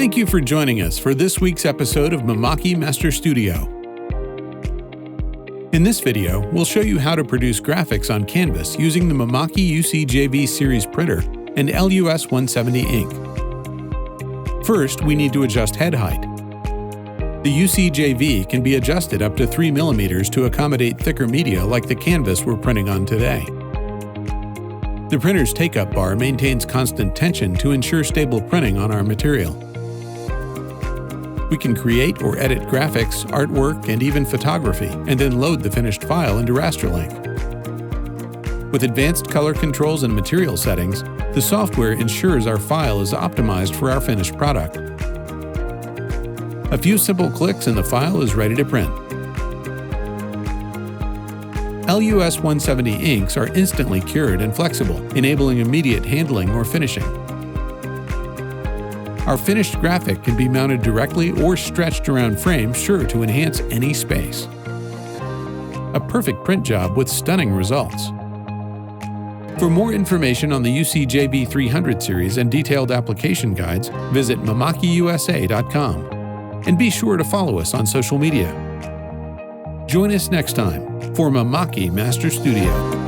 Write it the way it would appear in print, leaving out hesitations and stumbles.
Thank you for joining us for this week's episode of Mimaki Master Studio. In this video, we'll show you how to produce graphics on canvas using the Mimaki UCJV series printer and LUS170 ink. First, we need to adjust head height. The UCJV can be adjusted up to 3 mm to accommodate thicker media like the canvas we're printing on today. The printer's take-up bar maintains constant tension to ensure stable printing on our material. We can create or edit graphics, artwork, and even photography, and then load the finished file into Rasterlink. With advanced color controls and material settings, the software ensures our file is optimized for our finished product. A few simple clicks and the file is ready to print. LUS170 inks are instantly cured and flexible, enabling immediate handling or finishing. Our finished graphic can be mounted directly or stretched around frames, sure to enhance any space. A perfect print job with stunning results. For more information on the UCJV300 series and detailed application guides, visit mimakiusa.com. And be sure to follow us on social media. Join us next time for Mimaki Master Studio.